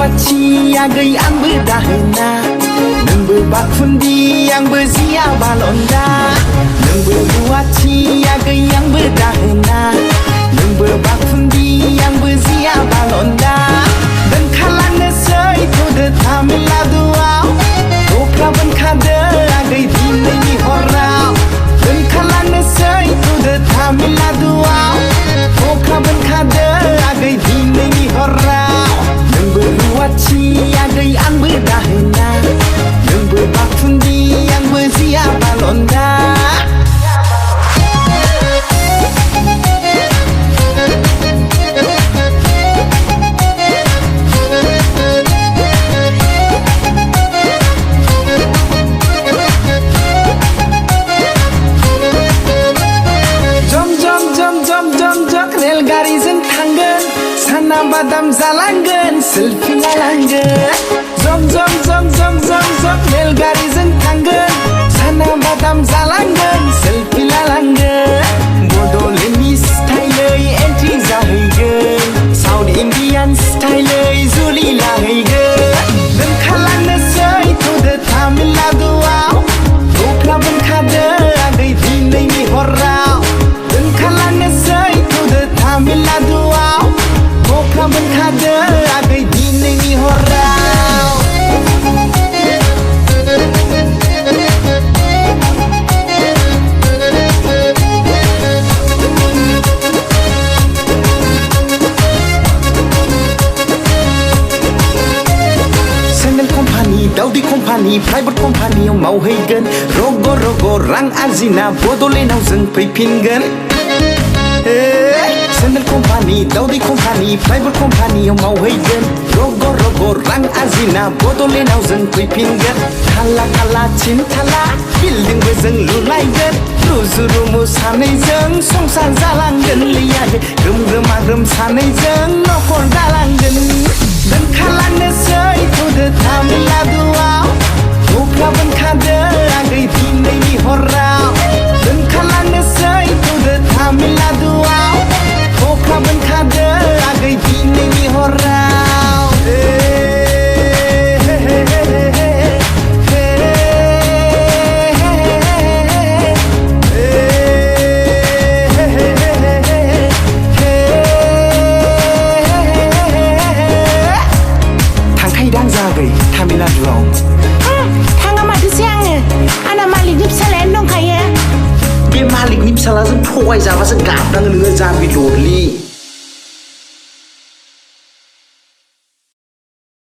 रुवाथि आगै आंबो दाहोना नोंबो बाखुन्दी आंबो जिया बालन्दा नोंबो रुवाथि आगै आंबो दाहोना नोंबो बाखुन्दी आंबो जिया बालन्दा दोनखालांनोसै थ'दो तामिलनाडुआव अख्रा बोनखादो आगै दिनैनि हराव दोनखालांनोसै थ'दो तामिलनाडुआव अख्रा बोनखादो आगै दिनैनि हराव नोंबो रुवाथि आगै आंबो दाहोना नोंबो बाखुन्दी आंबो जिया बालन्दा रेलगारिजों थांगोन साना बादाम जालांगोन सेल्फि लालांगोन जम जम जम जम जम जम रेलगारिजों थांगोन साना बादाम जालांगोन सेल्फि लालांगोन बड'लेण्डनि स्टाइलै एन्ट्रि जाहैगोन साउथ इन्डियान स्टाइलै जुलि लाहैगोन दोनखालांनोसै थ'दो तामिलनाडुआव अख्रा बोनखादो आगै दिनैनि हराव दोनखालांनोसै तामिलनाडुआव अख्रा बोनखादो आगै दिनैनि हराव सेन्डेल कम्पानि दावदै कम्पानि प्राइभेट कम्पानियाव मावहैगोन रग' रग' रां आरजिना बड'लेण्डआव जों फैफिनगोन सेन्डेल कम्पानि दावदै कम्पानि प्राइभेट कम्पानियाव मावहैगोन रग' रग' रां आरजिना बड'लेण्डआव जों फैफिनगोन थाला थाला थिनथाला बिल्डिंबो जों लुलायगोन रुजु रुमु सानैजों संसार जालांगोन लैयागै ग्रोम ग्रोमा ग्रोम सानैजों न'खर दालांगोन दोनखालांनोसै थ'दो तामिलनाडुआव अख्रा बोनखादो आगै दिनैनि हराव दोनखालांनोसै थ'दो तामिलनाडुआव अख्रा बोनखादो आगै दिनैनि हराव थांखायोदां जागै तामिलनाडुआव थाङा माथोसै आङो आंना मालिकनि फिसालायानो दंखायो बे मालिकनि फिसालाजों थगायजाबासो गाबनाङो नोङो जाम्बि लरलि